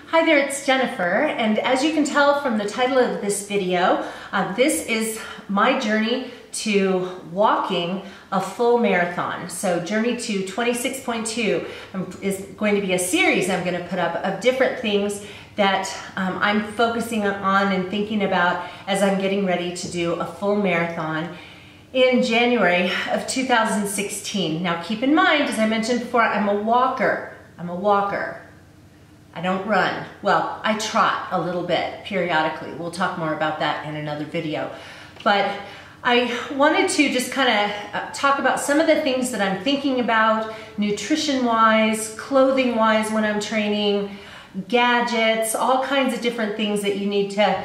Hi there, it's Jennifer, and as you can tell from the title of this video, this is my journey to walking a full marathon. So Journey to 26.2 is going to be a series I'm going to put up of different things that I'm focusing on and thinking about as I'm getting ready to do a full marathon in January of 2016. Now keep in mind, as I mentioned before, I'm a walker. I don't run. Well, I trot a little bit periodically. We'll talk more about that in another video. But I wanted to just kind of talk about some of the things that I'm thinking about nutrition-wise, clothing-wise when I'm training, gadgets, all kinds of different things that you need to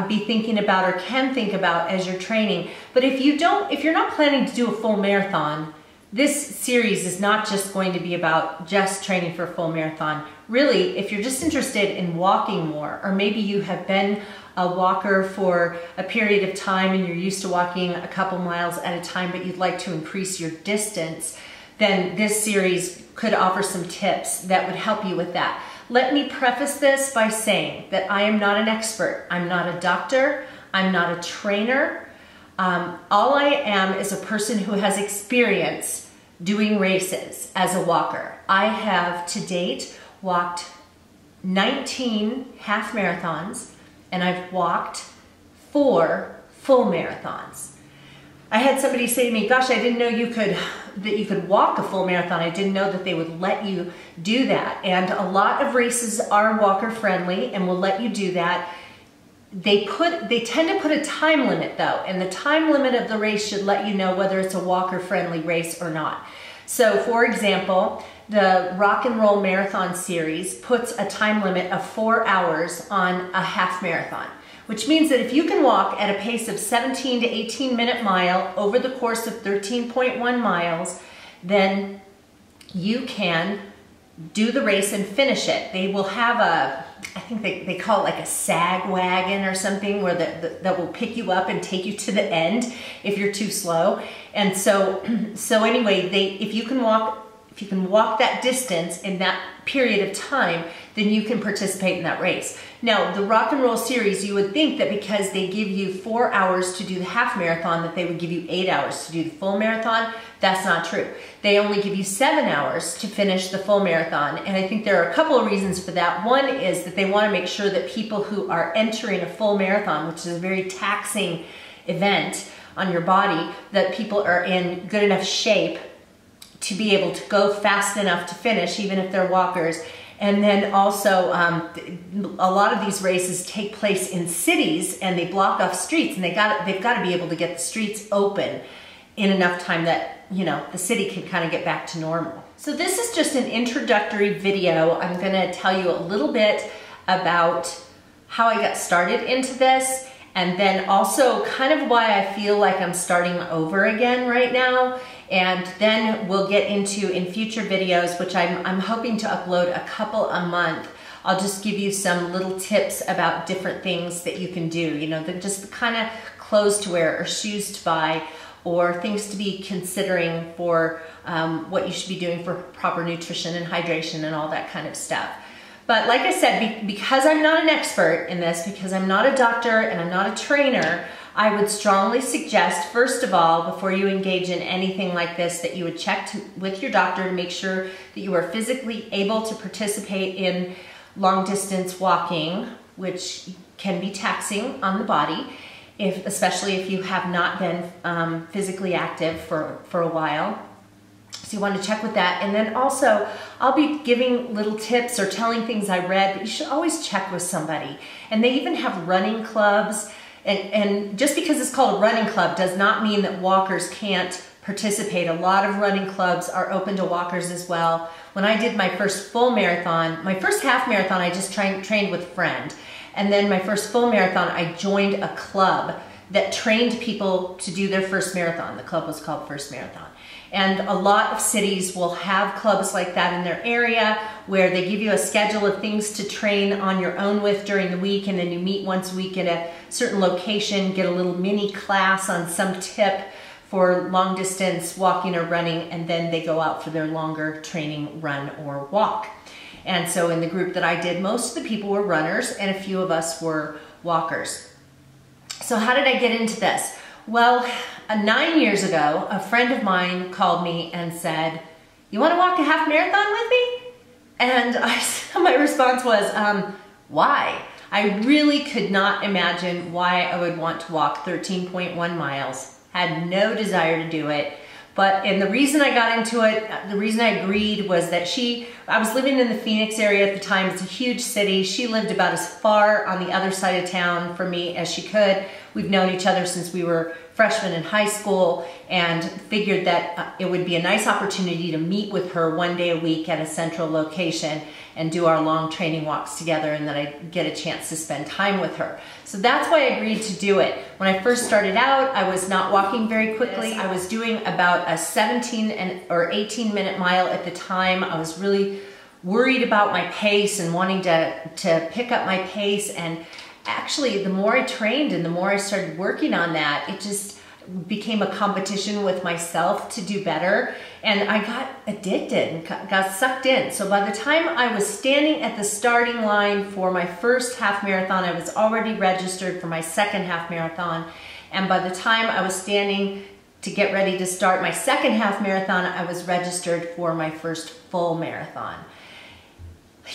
be thinking about or can think about as you're training. But if you're not planning to do a full marathon, this series is not just going to be about just training for a full marathon. Really, if you're just interested in walking more, or maybe you have been a walker for a period of time and you're used to walking a couple miles at a time, but you'd like to increase your distance, then this series could offer some tips that would help you with that. Let me preface this by saying that I am not an expert. I'm not a doctor. I'm not a trainer. All I am is a person who has experience doing races as a walker. I have to date walked 19 half marathons, and I've walked 4 full marathons. I had somebody say to me, gosh, I didn't know that you could walk a full marathon. I didn't know that they would let you do that. And a lot of races are walker friendly and will let you do that. They tend to put a time limit though, and the time limit of the race should let you know whether it's a walker friendly race or not. So for example, the Rock and Roll Marathon Series puts a time limit of 4 hours on a half marathon, which means that if you can walk at a pace of 17 to 18 minute mile over the course of 13.1 miles, then you can do the race and finish it. They will have I think they call it like a sag wagon or something, where that will pick you up and take you to the end if you're too slow. And so anyway, if you can walk that distance in that period of time, then you can participate in that race. Now, the Rock and Roll Series, you would think that because they give you 4 hours to do the half marathon, that they would give you 8 hours to do the full marathon. That's not true. They only give you 7 hours to finish the full marathon. And I think there are a couple of reasons for that. One is that they want to make sure that people who are entering a full marathon, which is a very taxing event on your body, that people are in good enough shape to be able to go fast enough to finish, even if they're walkers. And then also, a lot of these races take place in cities and they block off streets, and they've got to be able to get the streets open in enough time that, you know, the city can kind of get back to normal. So this is just an introductory video. I'm gonna tell you a little bit about how I got started into this, and then also kind of why I feel like I'm starting over again right now. And then we'll get into, in future videos, which I'm hoping to upload a couple a month, I'll just give you some little tips about different things that you can do. You know, just the kind of clothes to wear or shoes to buy, or things to be considering for what you should be doing for proper nutrition and hydration and all that kind of stuff. But like I said, because I'm not an expert in this, because I'm not a doctor and I'm not a trainer, I would strongly suggest, first of all, before you engage in anything like this, that you would check with your doctor to make sure that you are physically able to participate in long distance walking, which can be taxing on the body, especially if you have not been physically active for a while. So you want to check with that. And then also, I'll be giving little tips or telling things I read, but you should always check with somebody. And they even have running clubs. And just because it's called a running club does not mean that walkers can't participate. A lot of running clubs are open to walkers as well. When I did my first full marathon, my first half marathon, I just trained with a friend. And then my first full marathon, I joined a club that trained people to do their first marathon. The club was called First Marathon. And a lot of cities will have clubs like that in their area, where they give you a schedule of things to train on your own with during the week, and then you meet once a week at a certain location, get a little mini class on some tip for long distance walking or running, and then they go out for their longer training run or walk. And so in the group that I did, most of the people were runners and a few of us were walkers. So how did I get into this? Well, 9 years ago, a friend of mine called me and said, "You want to walk a half marathon with me?" And my response was, why? I really could not imagine why I would want to walk 13.1 miles. Had no desire to do it. And the reason I got into it, the reason I agreed was that I was living in the Phoenix area at the time. It's a huge city. She lived about as far on the other side of town from me as she could. We've known each other since we were freshmen in high school, and figured that it would be a nice opportunity to meet with her one day a week at a central location and do our long training walks together, and that I'd get a chance to spend time with her. So that's why I agreed to do it. When I first started out, I was not walking very quickly. I was doing about a 17 or 18 minute mile at the time. I was really worried about my pace and wanting to pick up my pace. And actually, the more I trained and the more I started working on that, it just became a competition with myself to do better. And I got addicted and got sucked in. So by the time I was standing at the starting line for my first half marathon, I was already registered for my second half marathon. And by the time I was standing to get ready to start my second half marathon, I was registered for my first full marathon.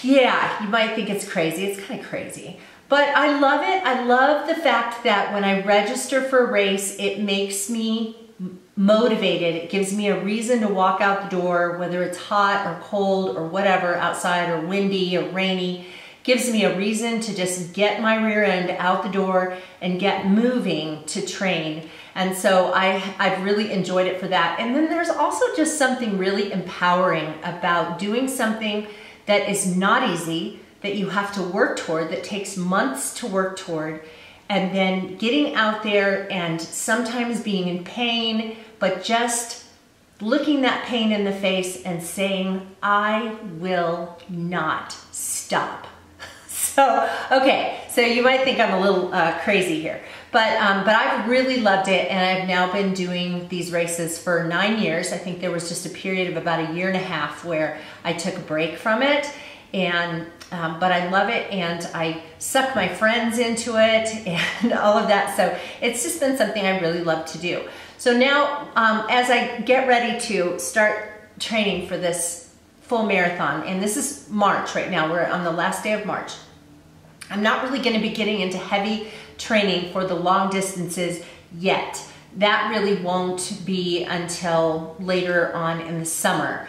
Yeah, you might think it's crazy. It's kind of crazy. But I love it. I love the fact that when I register for a race, it makes me motivated. It gives me a reason to walk out the door, whether it's hot or cold or whatever outside, or windy or rainy. It gives me a reason to just get my rear end out the door and get moving to train. And so I've really enjoyed it for that. And then there's also just something really empowering about doing something that is not easy, that you have to work toward, that takes months to work toward, and then getting out there and sometimes being in pain, but just looking that pain in the face and saying, "I will not stop." Okay, so you might think I'm a little crazy here, but I've really loved it, and I've now been doing these races for 9 years. I think there was just a period of about a year and a half where I took a break from it, and but I love it, and I suck my friends into it and all of that. So it's just been something I really love to do. So now, as I get ready to start training for this full marathon, and this is March right now, we're on the last day of March. I'm not really going to be getting into heavy training for the long distances yet. That really won't be until later on in the summer.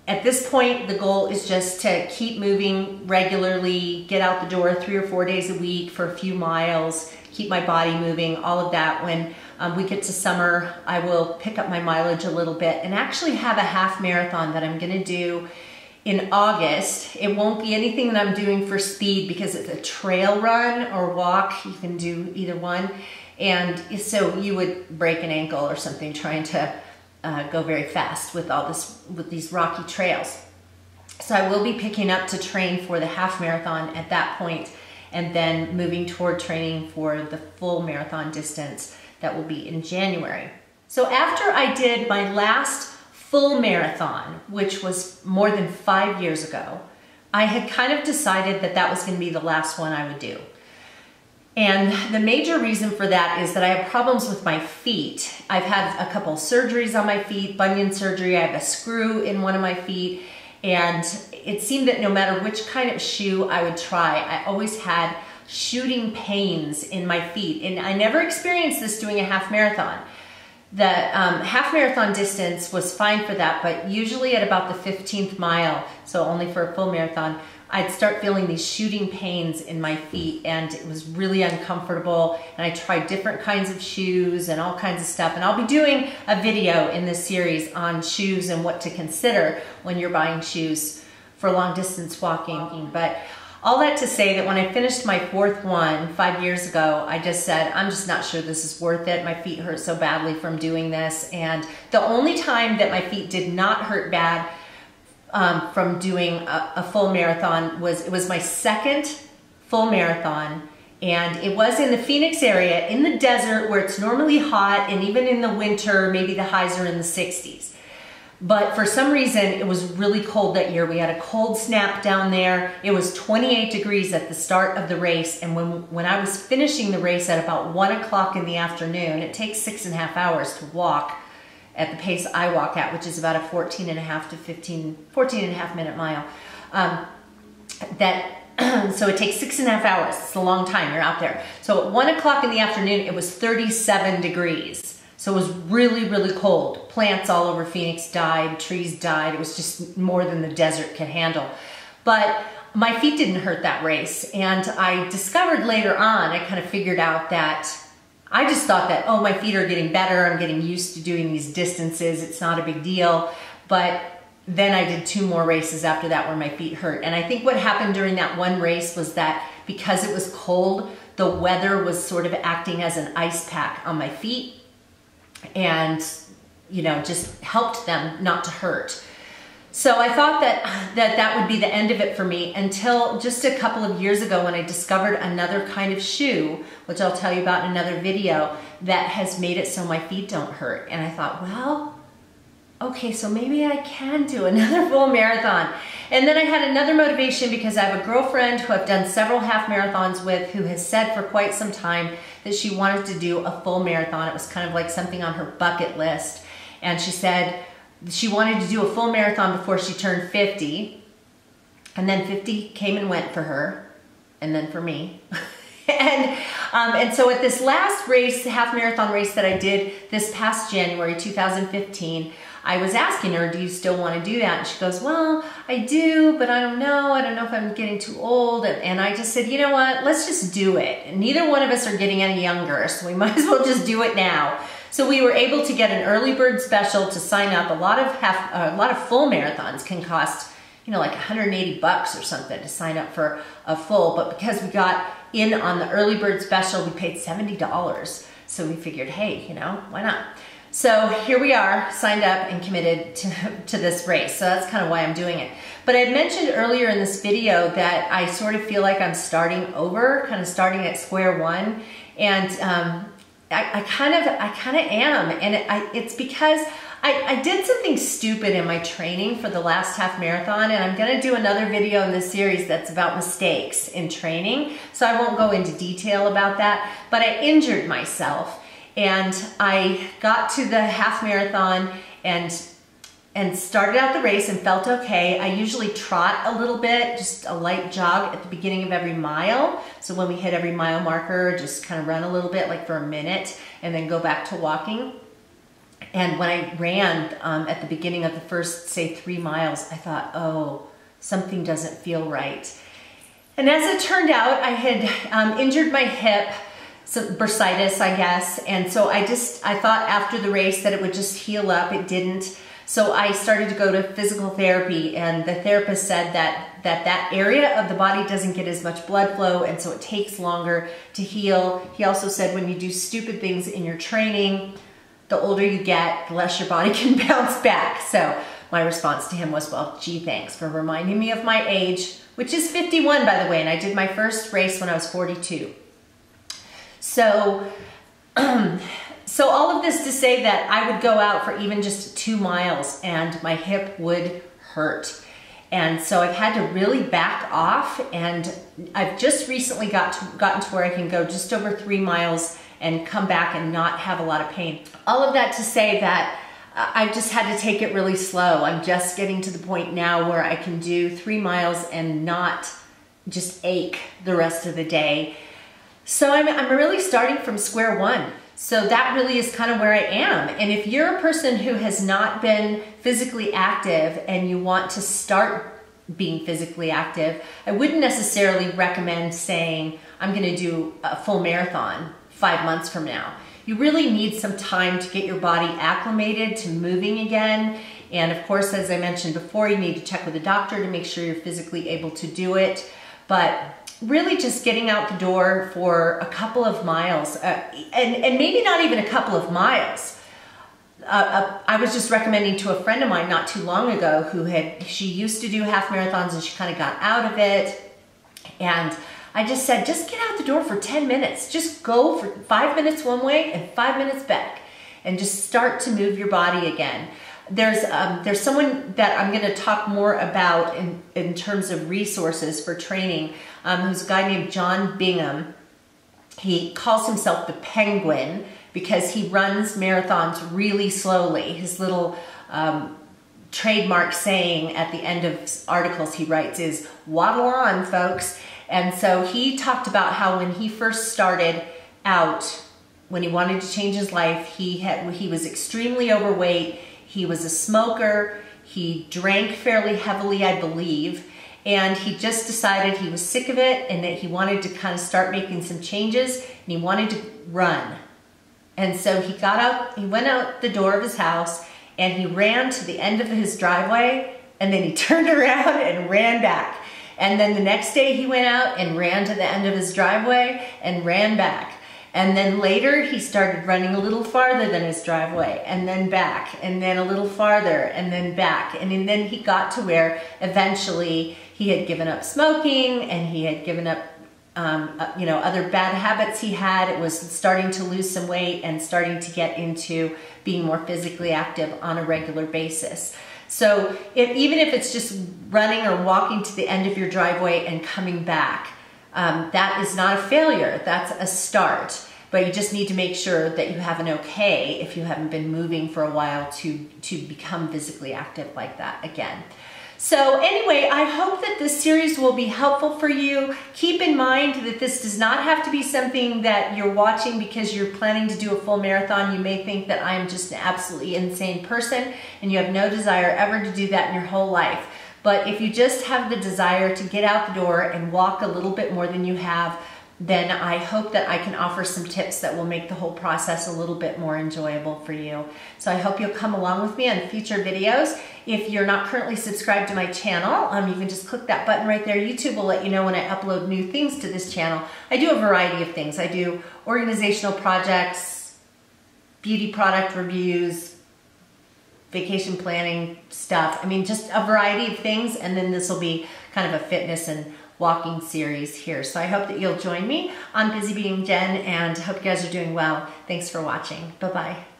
At this point, the goal is just to keep moving regularly, get out the door 3 or 4 days a week for a few miles, keep my body moving, all of that. When we get to summer, I will pick up my mileage a little bit and actually have a half marathon that I'm gonna do in August. It won't be anything that I'm doing for speed because it's a trail run or walk. You can do either one. And so you would break an ankle or something trying to go very fast with these rocky trails. So I will be picking up to train for the half marathon at that point, and then moving toward training for the full marathon distance that will be in January. So after I did my last full marathon, which was more than 5 years ago, I had kind of decided that that was going to be the last one I would do. And the major reason for that is that I have problems with my feet. I've had a couple surgeries on my feet, bunion surgery. I have a screw in one of my feet, and it seemed that no matter which kind of shoe I would try, I always had shooting pains in my feet. And I never experienced this doing a half marathon. The half marathon distance was fine for that, but usually at about the 15th mile, so only for a full marathon, I'd start feeling these shooting pains in my feet, and it was really uncomfortable. And I tried different kinds of shoes and all kinds of stuff. And I'll be doing a video in this series on shoes and what to consider when you're buying shoes for long distance walking. But all that to say that when I finished my 4th one 5 years ago, I just said, I'm just not sure this is worth it. My feet hurt so badly from doing this. And the only time that my feet did not hurt bad from doing a full marathon it was my 2nd full marathon, and it was in the Phoenix area in the desert where it's normally hot, and even in the winter maybe the highs are in the 60s. But for some reason, it was really cold that year. We had a cold snap down there. It was 28 degrees at the start of the race. And when I was finishing the race at about 1 o'clock in the afternoon, it takes 6.5 hours to walk at the pace I walk at, which is about a 14 and a half minute mile. So it takes 6.5 hours. It's a long time. You're out there. So at 1 o'clock in the afternoon, it was 37 degrees. So it was really, really cold. Plants all over Phoenix died, trees died. It was just more than the desert could handle. But my feet didn't hurt that race. And I discovered later on, I kind of figured out that I just thought that, oh, my feet are getting better. I'm getting used to doing these distances. It's not a big deal. But then I did 2 more races after that where my feet hurt. And I think what happened during that one race was that because it was cold, the weather was sort of acting as an ice pack on my feet. And, you know, just helped them not to hurt. So I thought that would be the end of it for me until just a couple of years ago when I discovered another kind of shoe, which I'll tell you about in another video, that has made it so my feet don't hurt. And I thought, well, okay, so maybe I can do another full marathon. And then I had another motivation because I have a girlfriend who I've done several half marathons with who has said for quite some time that she wanted to do a full marathon. It was kind of like something on her bucket list. And she said she wanted to do a full marathon before she turned 50. And then 50 came and went for her, and then for me. And so at this last race, half marathon race that I did this past January 2015, I was asking her, do you still want to do that? And she goes, well, I do, but I don't know. I don't know if I'm getting too old. And I just said, you know what? Let's just do it. And neither one of us are getting any younger, so we might as well just do it now. So we were able to get an early bird special to sign up. A lot of full marathons can cost, you know, like 180 bucks or something to sign up for a full. But because we got in on the early bird special, we paid $70. So we figured, hey, you know, why not? So here we are, signed up and committed to this race. So that's kind of why I'm doing it. But I mentioned earlier in this video that I sort of feel like I'm starting over, kind of starting at square one. And I kind of am. And it's because I did something stupid in my training for the last half marathon, and I'm gonna do another video in this series that's about mistakes in training. So I won't go into detail about that, but I injured myself. And I got to the half marathon and started out the race and felt okay. I usually trot a little bit, just a light jog at the beginning of every mile. So when we hit every mile marker, just kind of run a little bit, like for a minute, and then go back to walking. And when I ran at the beginning of the first, say, 3 miles, I thought, oh, something doesn't feel right. And as it turned out, I had injured my hip, some bursitis, I guess. And so I thought after the race that it would just heal up. It didn't. So I started to go to physical therapy, and the therapist said that area of the body doesn't get as much blood flow, and so it takes longer to heal. He also said when you do stupid things in your training, the older you get, the less your body can bounce back. So my response to him was, well, gee, thanks for reminding me of my age, which is 51, by the way, and I did my first race when I was 42. So, so all of this to say that I would go out for even just 2 miles and my hip would hurt. And so I've had to really back off, and I've just recently gotten to where I can go just over 3 miles and come back and not have a lot of pain. All of that to say that I've just had to take it really slow. I'm just getting to the point now where I can do 3 miles and not just ache the rest of the day. So I'm really starting from square one. So that really is kind of where I am. And if you're a person who has not been physically active and you want to start being physically active, I wouldn't necessarily recommend saying, I'm gonna do a full marathon 5 months from now. You really need some time to get your body acclimated to moving again. And of course, as I mentioned before, you need to check with a doctor to make sure you're physically able to do it. But really just getting out the door for a couple of miles, and maybe not even a couple of miles. I was just recommending to a friend of mine not too long ago she used to do half marathons and she kind of got out of it. And I just said, just get out the door for 10 minutes. Just go for 5 minutes one way and 5 minutes back, and just start to move your body again. There's someone that I'm going to talk more about in terms of resources for training, who's a guy named John Bingham. He calls himself the Penguin because he runs marathons really slowly. His little trademark saying at the end of articles he writes is, "Waddle on, folks." And so he talked about how when he first started out, when he wanted to change his life, he was extremely overweight. He was a smoker. He drank fairly heavily, I believe. And he just decided he was sick of it and that he wanted to kind of start making some changes, and he wanted to run. And so he went out the door of his house and he ran to the end of his driveway, and then he turned around and ran back. And then the next day he went out and ran to the end of his driveway and ran back. And then later he started running a little farther than his driveway, and then back, and then a little farther, and then back. And then he got to where eventually he had given up smoking, and he had given up other bad habits he had. It was starting to lose some weight and starting to get into being more physically active on a regular basis. So even if it's just running or walking to the end of your driveway and coming back, that is not a failure, that's a start. But you just need to make sure that you have an okay if you haven't been moving for a while to become physically active like that again. So anyway, I hope that this series will be helpful for you. Keep in mind that this does not have to be something that you're watching because you're planning to do a full marathon. You may think that I am just an absolutely insane person and you have no desire ever to do that in your whole life. But if you just have the desire to get out the door and walk a little bit more than you have, then I hope that I can offer some tips that will make the whole process a little bit more enjoyable for you. So I hope you'll come along with me on future videos. If you're not currently subscribed to my channel, you can just click that button right there. YouTube will let you know when I upload new things to this channel. I do a variety of things. I do organizational projects, beauty product reviews, vacation planning stuff. I mean, just a variety of things. And then this will be kind of a fitness and walking series here. So I hope that you'll join me on Busy Being Jen, and hope you guys are doing well. Thanks for watching. Bye-bye.